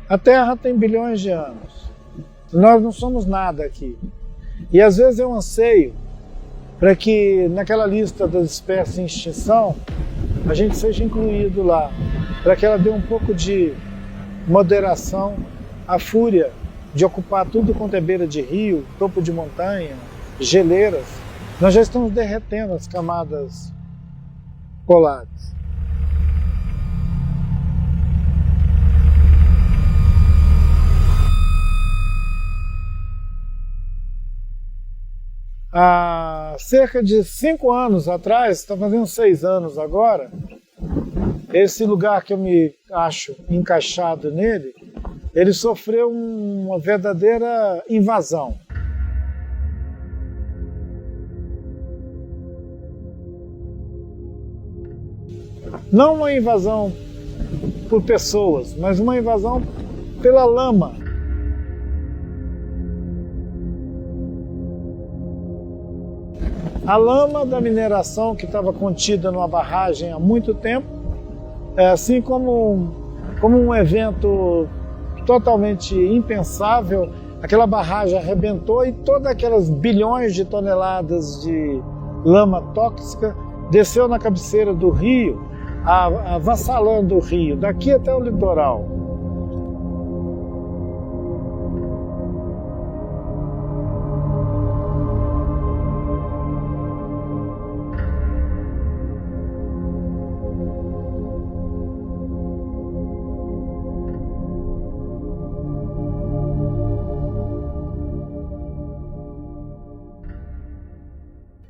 A Terra tem bilhões de anos. Nós não somos nada aqui. E às vezes eu anseio para que naquela lista das espécies em extinção a gente seja incluído lá, para que ela dê um pouco de moderação à fúria de ocupar tudo quanto é beira de rio, topo de montanha, geleiras. Nós já estamos derretendo as camadas polares. Há cerca de 5 anos atrás, está fazendo 6 anos agora, esse lugar que eu me acho encaixado nele, ele sofreu uma verdadeira invasão. Não uma invasão por pessoas, mas uma invasão pela lama. A lama da mineração que estava contida numa barragem há muito tempo, assim como um evento totalmente impensável, aquela barragem arrebentou e todas aquelas bilhões de toneladas de lama tóxica desceu na cabeceira do rio, avassalando o rio, daqui até o litoral.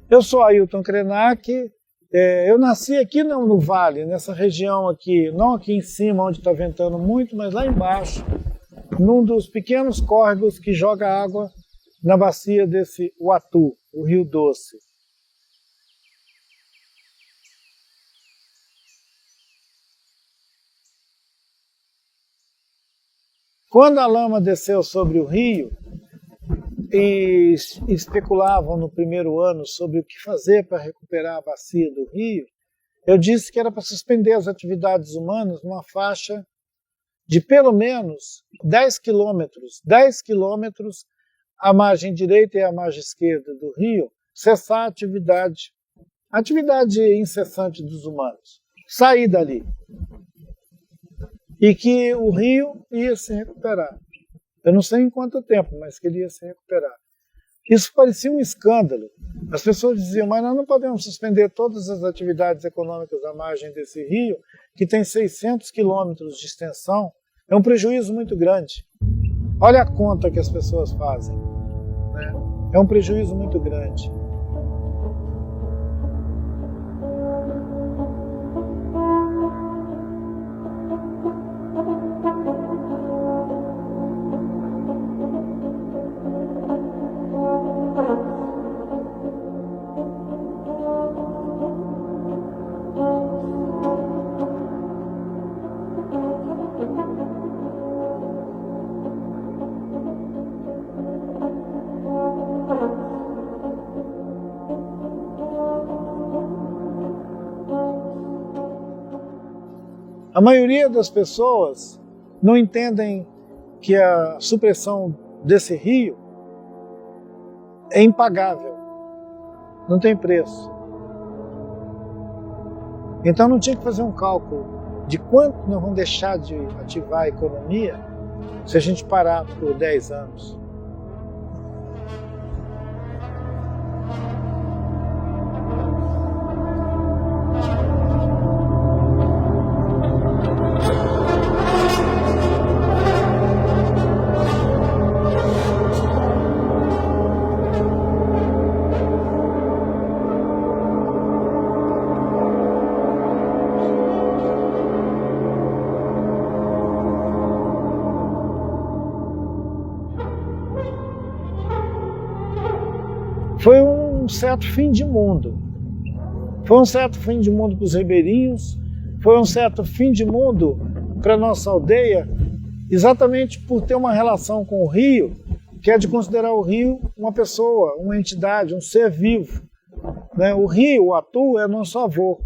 Eu sou Ailton Krenak, eu nasci aqui no vale, nessa região aqui, não aqui em cima onde está ventando muito, mas lá embaixo, num dos pequenos córregos que joga água na bacia desse Uatu, o Rio Doce. Quando a lama desceu sobre o rio, e especulavam no primeiro ano sobre o que fazer para recuperar a bacia do rio, eu disse que era para suspender as atividades humanas numa faixa de pelo menos 10 quilômetros, à margem direita e à margem esquerda do rio, cessar a atividade incessante dos humanos, sair dali. E que o rio ia se recuperar. Eu não sei em quanto tempo, mas que ele ia se recuperar. Isso parecia um escândalo. As pessoas diziam, mas nós não podemos suspender todas as atividades econômicas à margem desse rio, que tem 600 quilômetros de extensão. É um prejuízo muito grande. Olha a conta que as pessoas fazem, né? É um prejuízo muito grande. A maioria das pessoas não entendem que a supressão desse rio é impagável, não tem preço. Então não tinha que fazer um cálculo de quanto nós vamos deixar de ativar a economia se a gente parar por 10 anos. Foi um certo fim de mundo. Foi um certo fim de mundo para os ribeirinhos, foi um certo fim de mundo para a nossa aldeia, exatamente por ter uma relação com o rio, que é de considerar o rio uma pessoa, uma entidade, um ser vivo. Né? O rio, o Uatu, é nosso avô.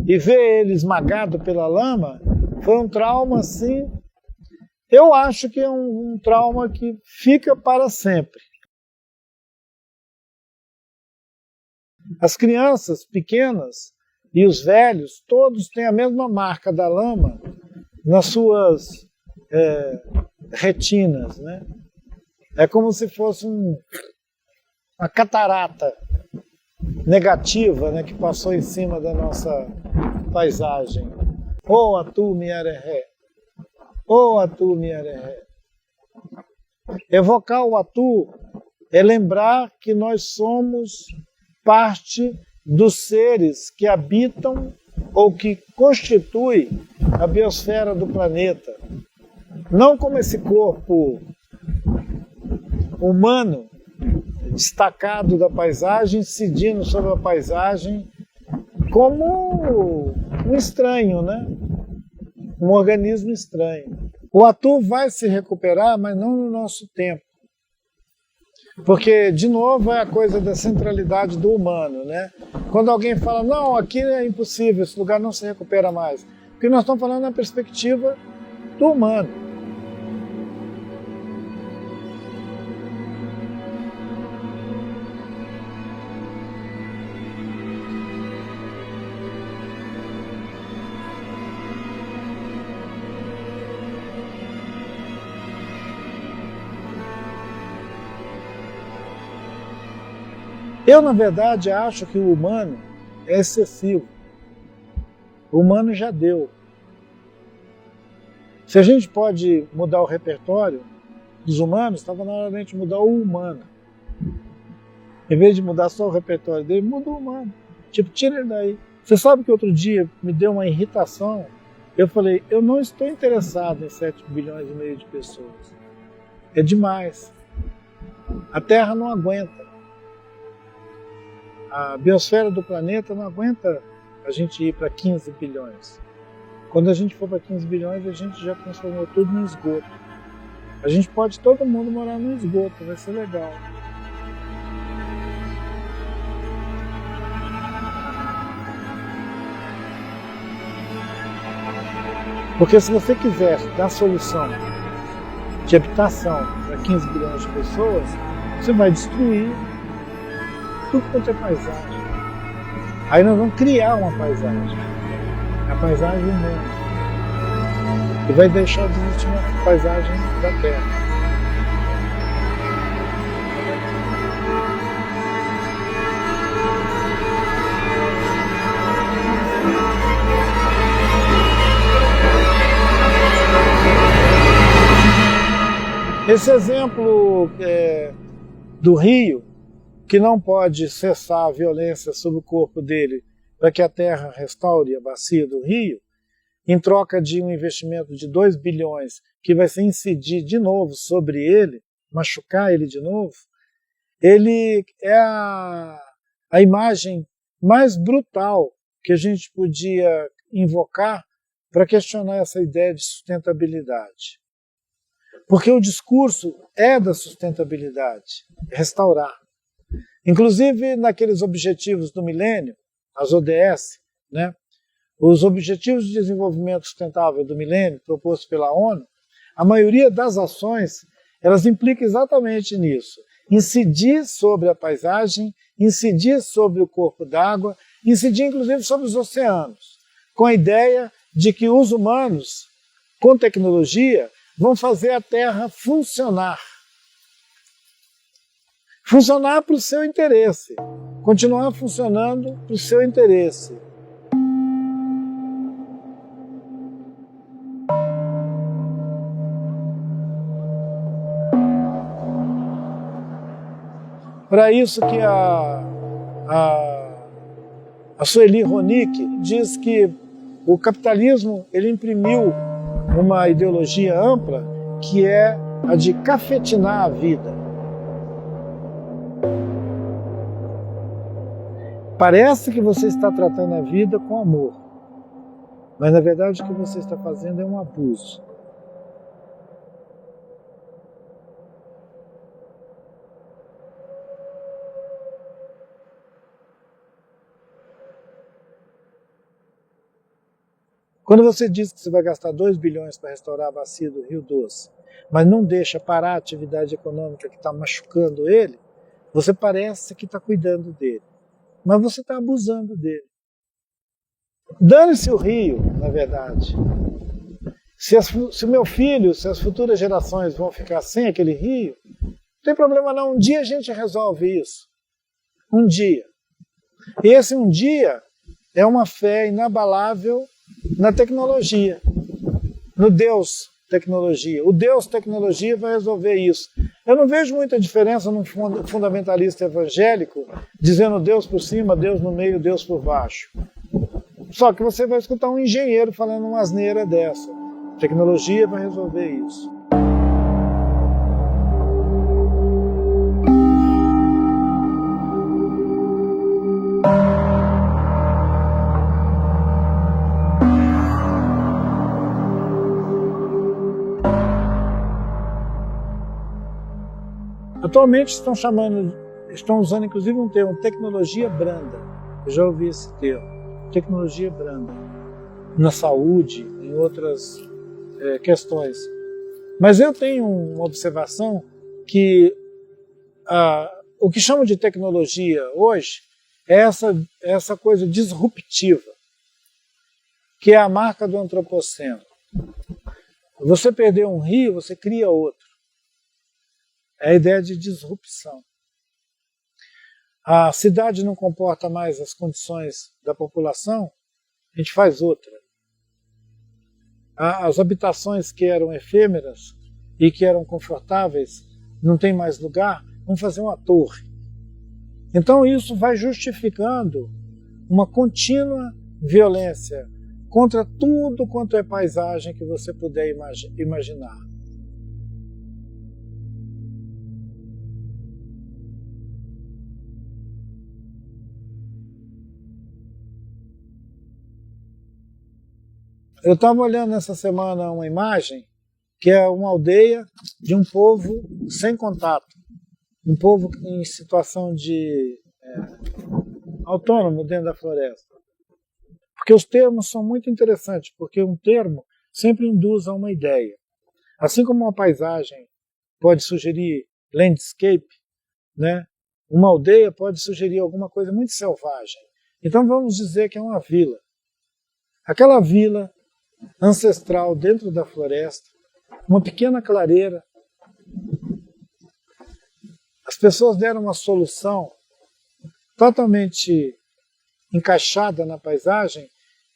E ver ele esmagado pela lama foi um trauma assim Eu acho que é um trauma que fica para sempre. As crianças pequenas e os velhos, todos têm a mesma marca da lama nas suas retinas, né? É como se fosse uma catarata negativa, né, que passou em cima da nossa paisagem. Oh, atu miareré. Oh, atu miareré. Evocar o atu é lembrar que nós somos parte dos seres que habitam ou que constituem a biosfera do planeta. Não como esse corpo humano destacado da paisagem, incidindo sobre a paisagem como um estranho, né? Um organismo estranho. O atu vai se recuperar, mas não no nosso tempo. Porque, de novo, é a coisa da centralidade do humano, né? Quando alguém fala, não, aqui é impossível, esse lugar não se recupera mais. Porque nós estamos falando na perspectiva do humano. Eu, na verdade, acho que o humano é excessivo. O humano já deu. Se a gente pode mudar o repertório dos humanos, estava na hora de a gente mudar o humano. Em vez de mudar só o repertório dele, muda o humano. Tipo, tira ele daí. Você sabe que outro dia me deu uma irritação. Eu falei, eu não estou interessado em 7 bilhões e meio de pessoas. É demais. A Terra não aguenta. A biosfera do planeta não aguenta a gente ir para 15 bilhões. Quando a gente for para 15 bilhões, a gente já transformou tudo em esgoto. A gente pode todo mundo morar no esgoto, vai ser legal. Porque se você quiser dar solução de habitação para 15 bilhões de pessoas, você vai destruir tudo quanto é paisagem. Aí nós vamos criar uma paisagem. A paisagem humana. E vai deixar de existir uma paisagem da Terra. Esse exemplo do rio, que não pode cessar a violência sobre o corpo dele para que a Terra restaure a bacia do rio, em troca de um investimento de 2 bilhões que vai se incidir de novo sobre ele, machucar ele de novo, ele é a imagem mais brutal que a gente podia invocar para questionar essa ideia de sustentabilidade. Porque o discurso é da sustentabilidade, restaurar. Inclusive naqueles objetivos do milênio, as ODS, né? Os Objetivos de Desenvolvimento Sustentável do milênio, propostos pela ONU, a maioria das ações, elas implicam exatamente nisso. Incidir sobre a paisagem, incidir sobre o corpo d'água, incidir inclusive sobre os oceanos, com a ideia de que os humanos, com tecnologia, vão fazer a Terra funcionar. Funcionar para o seu interesse. Continuar funcionando para o seu interesse. Para isso que a Sueli Ronick diz que o capitalismo ele imprimiu uma ideologia ampla que é a de cafetinar a vida. Parece que você está tratando a vida com amor, mas na verdade o que você está fazendo é um abuso. Quando você diz que você vai gastar 2 bilhões para restaurar a bacia do Rio Doce, mas não deixa parar a atividade econômica que está machucando ele, você parece que está cuidando dele, mas você está abusando dele. Dane-se o rio, na verdade. Se o meu filho, se as futuras gerações vão ficar sem aquele rio, não tem problema não, um dia a gente resolve isso. Um dia. E esse um dia é uma fé inabalável na tecnologia, no Deus tecnologia. O Deus tecnologia vai resolver isso. Eu não vejo muita diferença num fundamentalista evangélico dizendo Deus por cima, Deus no meio, Deus por baixo. Só que você vai escutar um engenheiro falando uma asneira dessa. A tecnologia vai resolver isso. Atualmente estão usando inclusive um termo, tecnologia branda. Eu já ouvi esse termo, tecnologia branda, na saúde, em outras questões. Mas eu tenho uma observação que o que chamam de tecnologia hoje é essa coisa disruptiva, que é a marca do antropoceno. Você perdeu um rio, você cria outro. É a ideia de disrupção. A cidade não comporta mais as condições da população, a gente faz outra. As habitações que eram efêmeras e que eram confortáveis, não tem mais lugar, vamos fazer uma torre. Então isso vai justificando uma contínua violência contra tudo quanto é paisagem que você puder imaginar. Eu estava olhando essa semana uma imagem que é uma aldeia de um povo sem contato, um povo em situação de autônomo dentro da floresta. Porque os termos são muito interessantes, porque um termo sempre induz a uma ideia. Assim como uma paisagem pode sugerir landscape, né? Uma aldeia pode sugerir alguma coisa muito selvagem. Então vamos dizer que é uma vila. Aquela vila ancestral dentro da floresta, uma pequena clareira. As pessoas deram uma solução totalmente encaixada na paisagem,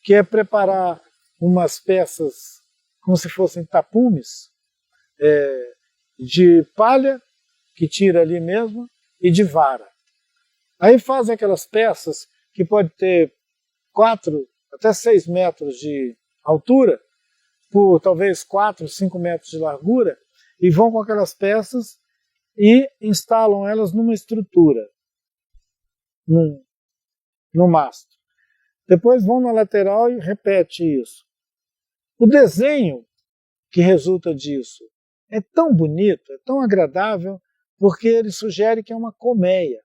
que é preparar umas peças como se fossem tapumes de palha, que tira ali mesmo, e de vara. Aí fazem aquelas peças que pode ter 4 até 6 metros de altura, por talvez 4, 5 metros de largura, e vão com aquelas peças e instalam elas numa estrutura, no mastro. Depois vão na lateral e repete isso. O desenho que resulta disso é tão bonito, é tão agradável, porque ele sugere que é uma colmeia.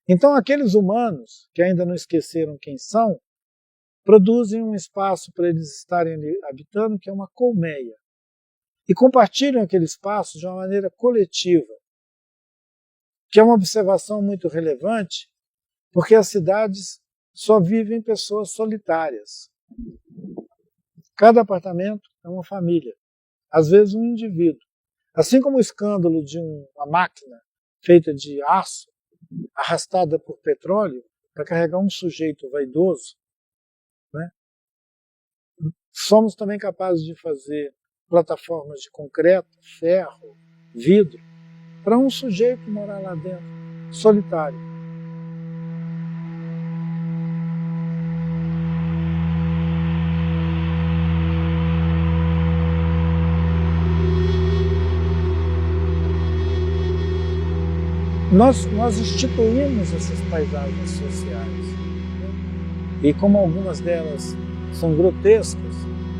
Então aqueles humanos, que ainda não esqueceram quem são, produzem um espaço para eles estarem ali habitando, que é uma colmeia. E compartilham aquele espaço de uma maneira coletiva, que é uma observação muito relevante, porque as cidades só vivem pessoas solitárias. Cada apartamento é uma família, às vezes um indivíduo. Assim como o escândalo de uma máquina feita de aço, arrastada por petróleo, para carregar um sujeito vaidoso, né? Somos também capazes de fazer plataformas de concreto, ferro, vidro, para um sujeito morar lá dentro, solitário. Nós instituímos essas paisagens sociais, né? E como algumas delas são grotescas,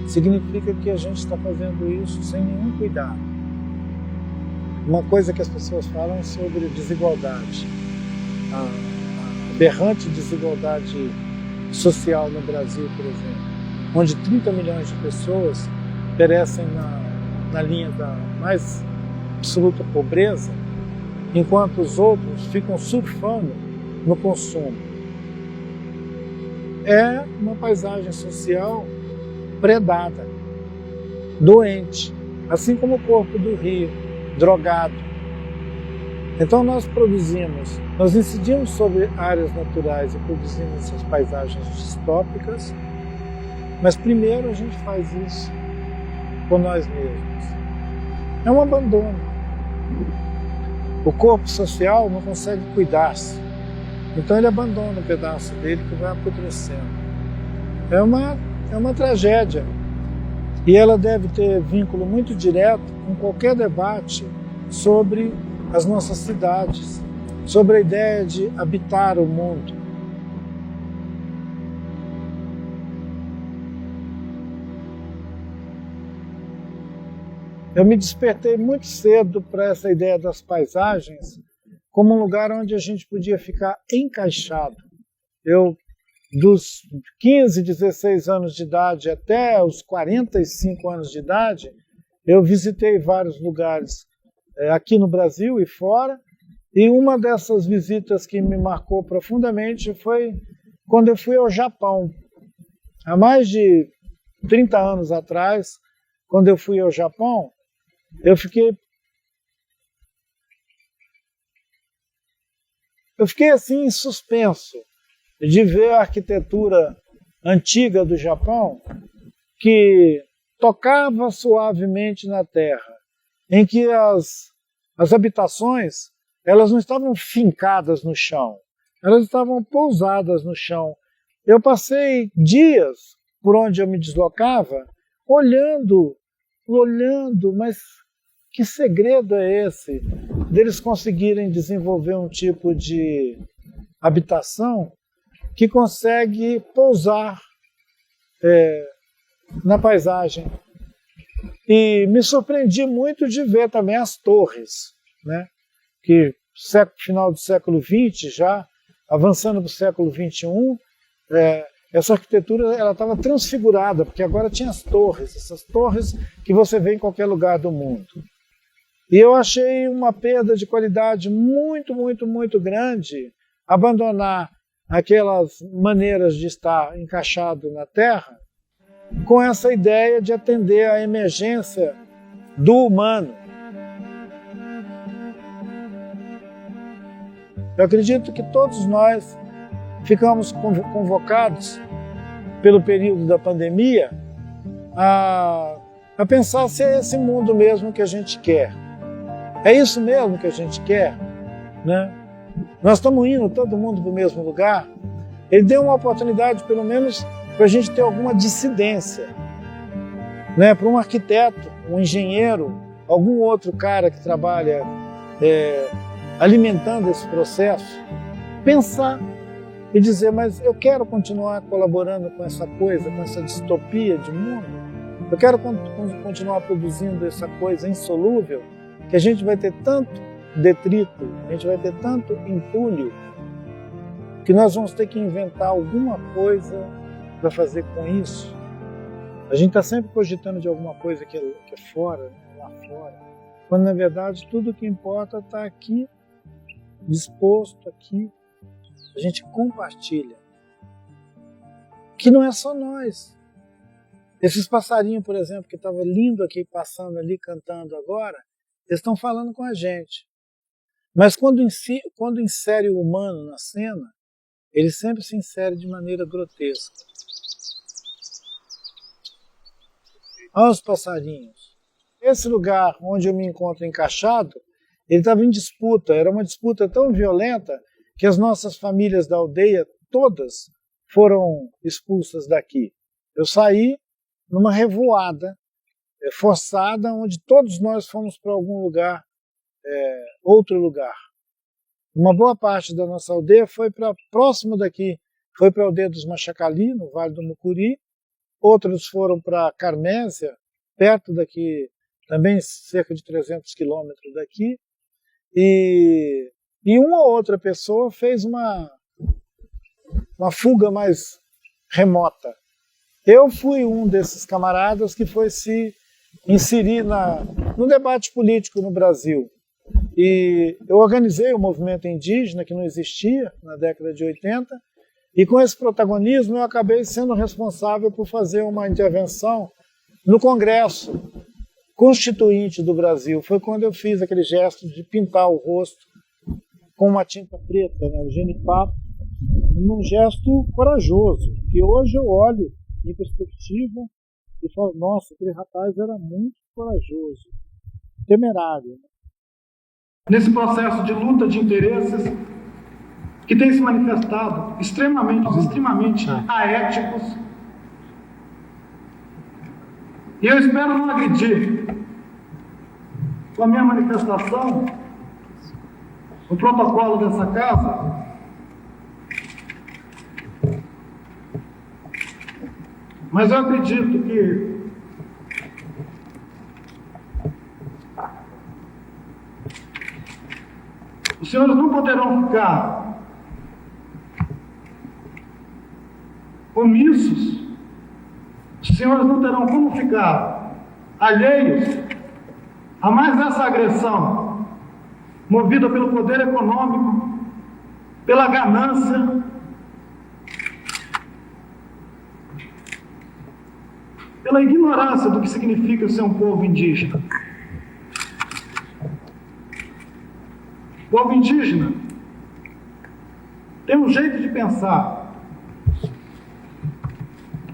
significa que a gente está fazendo isso sem nenhum cuidado. Uma coisa que as pessoas falam é sobre desigualdade, a aberrante desigualdade social no Brasil, por exemplo. onde 30 milhões de pessoas perecem na linha da mais absoluta pobreza, enquanto os outros ficam surfando no consumo. É uma paisagem social predada, doente, assim como o corpo do rio, drogado. Então nós incidimos sobre áreas naturais e produzimos essas paisagens distópicas, mas primeiro a gente faz isso por nós mesmos. É um abandono. O corpo social não consegue cuidar-se, então ele abandona um pedaço dele que vai apodrecendo. É uma tragédia. E ela deve ter vínculo muito direto com qualquer debate sobre as nossas cidades, sobre a ideia de habitar o mundo. Eu me despertei muito cedo para essa ideia das paisagens como um lugar onde a gente podia ficar encaixado. Eu, dos 15, 16 anos de idade até os 45 anos de idade, eu visitei vários lugares aqui no Brasil e fora, e uma dessas visitas que me marcou profundamente foi quando eu fui ao Japão. Há mais de 30 anos atrás, quando eu fui ao Japão, eu fiquei assim em suspenso de ver a arquitetura antiga do Japão que tocava suavemente na terra, em que as habitações elas não estavam fincadas no chão, elas estavam pousadas no chão. Eu passei dias por onde eu me deslocava olhando, mas que segredo é esse deles conseguirem desenvolver um tipo de habitação que consegue pousar na paisagem? E me surpreendi muito de ver também as torres, né? Que final do século XX, já avançando para o século XXI, essa arquitetura estava transfigurada, porque agora tinha as torres, essas torres que você vê em qualquer lugar do mundo. E eu achei uma perda de qualidade muito, muito, muito grande abandonar aquelas maneiras de estar encaixado na terra com essa ideia de atender à emergência do humano. Eu acredito que todos nós ficamos convocados pelo período da pandemia a pensar se é esse mundo mesmo que a gente quer. É isso mesmo que a gente quer, né? Nós estamos indo todo mundo para o mesmo lugar. Ele deu uma oportunidade, pelo menos, para a gente ter alguma dissidência, né? Para um arquiteto, um engenheiro, algum outro cara que trabalha alimentando esse processo, pensar e dizer, mas eu quero continuar colaborando com essa coisa, com essa distopia de mundo, eu quero continuar produzindo essa coisa insolúvel, que a gente vai ter tanto detrito, a gente vai ter tanto entulho, que nós vamos ter que inventar alguma coisa para fazer com isso. A gente está sempre cogitando de alguma coisa que é fora, né? Lá fora, quando na verdade tudo o que importa está aqui, disposto aqui. A gente compartilha. Que não é só nós. Esses passarinhos, por exemplo, que estava lindo aqui, passando ali, cantando agora, eles estão falando com a gente. Mas quando insere o humano na cena, ele sempre se insere de maneira grotesca. Olha os passarinhos. Esse lugar onde eu me encontro encaixado, ele estava em disputa. Era uma disputa tão violenta que as nossas famílias da aldeia, todas, foram expulsas daqui. Eu saí numa revoada forçada, onde todos nós fomos para algum lugar, outro lugar. Uma boa parte da nossa aldeia foi para próximo daqui, foi para a aldeia dos Machacali, no Vale do Mucuri. Outros foram para Carmésia, perto daqui, também cerca de 300 quilômetros daqui. E uma ou outra pessoa fez uma fuga mais remota. Eu fui um desses camaradas que foi se inserir no debate político no Brasil. E eu organizei o movimento indígena, que não existia na década de 80, e com esse protagonismo eu acabei sendo responsável por fazer uma intervenção no Congresso Constituinte do Brasil. Foi quando eu fiz aquele gesto de pintar o rosto com uma tinta preta, né, o genipapo, num gesto corajoso, que hoje eu olho em perspectiva e falo, nossa, aquele rapaz era muito corajoso, temerário. Nesse processo de luta de interesses que tem se manifestado extremamente aéticos, e eu espero não agredir com a minha manifestação o protocolo dessa casa, mas eu acredito que os senhores não poderão ficar omissos, os senhores não terão como ficar alheios a mais essa agressão movida pelo poder econômico, pela ganância, pela ignorância do que significa ser um povo indígena. O povo indígena tem um jeito de pensar,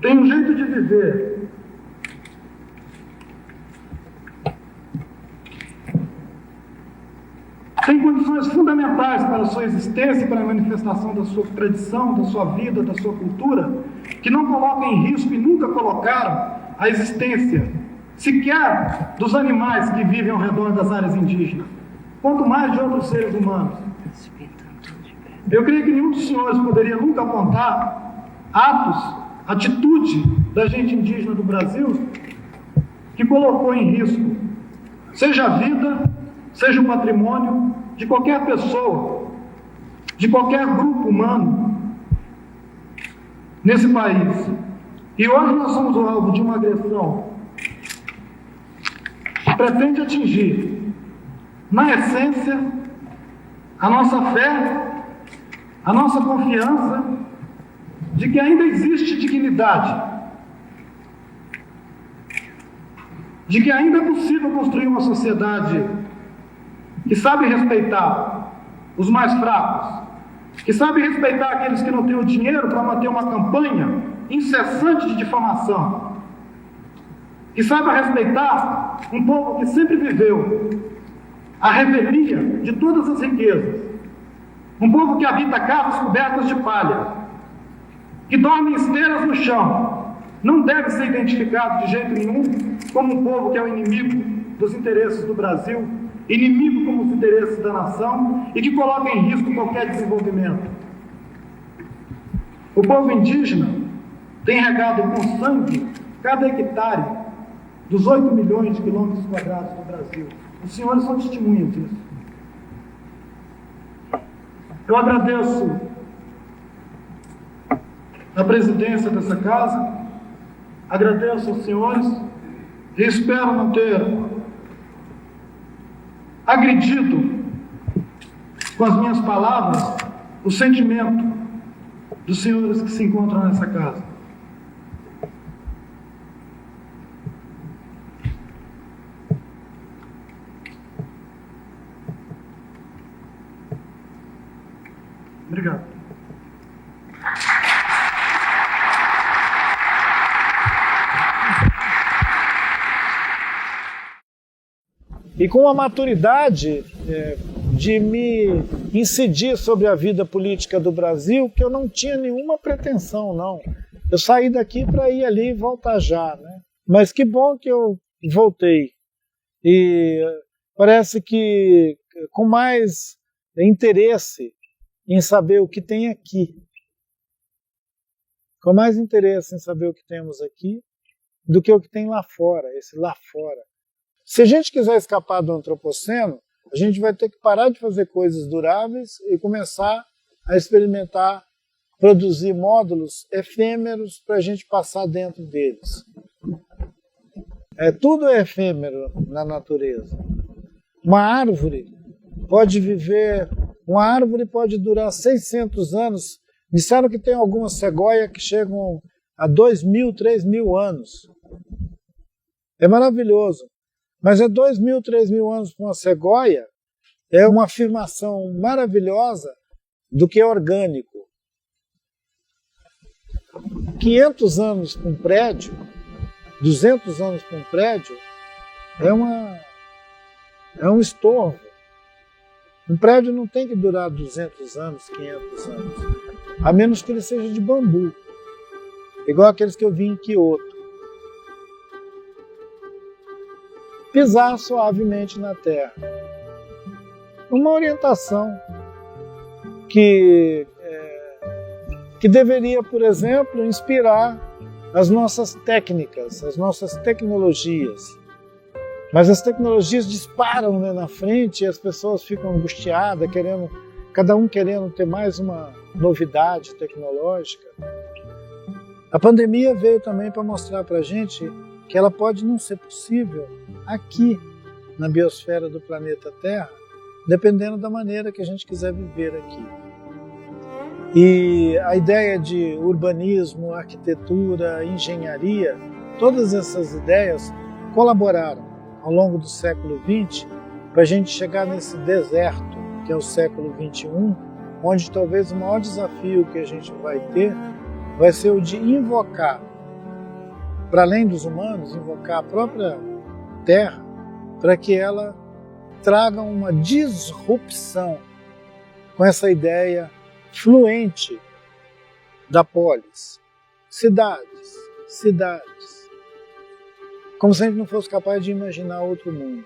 tem um jeito de viver, tem condições fundamentais para a sua existência, para a manifestação da sua tradição, da sua vida, da sua cultura, que não colocam em risco e nunca colocaram a existência sequer dos animais que vivem ao redor das áreas indígenas, quanto mais de outros seres humanos. Eu creio que nenhum dos senhores poderia nunca apontar atos, atitude da gente indígena do Brasil que colocou em risco, seja a vida, seja o patrimônio de qualquer pessoa, de qualquer grupo humano nesse país. E hoje nós somos o alvo de uma agressão que pretende atingir, na essência, a nossa fé, a nossa confiança de que ainda existe dignidade, de que ainda é possível construir uma sociedade que sabe respeitar os mais fracos, que sabe respeitar aqueles que não têm o dinheiro para manter uma campanha incessante de difamação, que saiba respeitar um povo que sempre viveu a revelia de todas as riquezas, um povo que habita casas cobertas de palha, que dorme em esteiras no chão, não deve ser identificado de jeito nenhum como um povo que é o inimigo dos interesses do Brasil, inimigo como os interesses da nação e que coloca em risco qualquer desenvolvimento. O povo indígena tem regado com sangue cada hectare dos 8 milhões de quilômetros quadrados do Brasil. Os senhores são testemunhas disso. Eu agradeço a presidência dessa casa, agradeço aos senhores e espero não ter agredido com as minhas palavras o sentimento dos senhores que se encontram nessa casa. Obrigado. E com a maturidade de me incidir sobre a vida política do Brasil, que eu não tinha nenhuma pretensão, não. Eu saí daqui para ir ali e voltar já, né? Mas que bom que eu voltei. E parece que com mais interesse em saber o que tem aqui. Com mais interesse em saber o que temos aqui do que o que tem lá fora, esse lá fora. Se a gente quiser escapar do antropoceno, a gente vai ter que parar de fazer coisas duráveis e começar a experimentar produzir módulos efêmeros para a gente passar dentro deles. Tudo é efêmero na natureza. Uma árvore pode durar 600 anos. Disseram que tem algumas cegonhas que chegam a 2.000, 3.000 anos. É maravilhoso. Mas 2.000, 3.000 anos para uma cegonha é uma afirmação maravilhosa do que é orgânico. 500 anos para um prédio, 200 anos para um prédio, é um estorvo. Um prédio não tem que durar 200 anos, 500 anos, a menos que ele seja de bambu, igual aqueles que eu vi em Kyoto. Pisar suavemente na terra. Uma orientação que deveria, por exemplo, inspirar as nossas técnicas, as nossas tecnologias. Mas as tecnologias disparam, né, na frente e as pessoas ficam angustiadas, cada um querendo ter mais uma novidade tecnológica. A pandemia veio também para mostrar para a gente que ela pode não ser possível aqui, na biosfera do planeta Terra, dependendo da maneira que a gente quiser viver aqui. E a ideia de urbanismo, arquitetura, engenharia, todas essas ideias colaboraram ao longo do século XX para a gente chegar nesse deserto que é o século XXI, onde talvez o maior desafio que a gente vai ter vai ser o de invocar, para além dos humanos, invocar a própria Terra para que ela traga uma disrupção com essa ideia fluente da polis. Cidades. Como se a gente não fosse capaz de imaginar outro mundo.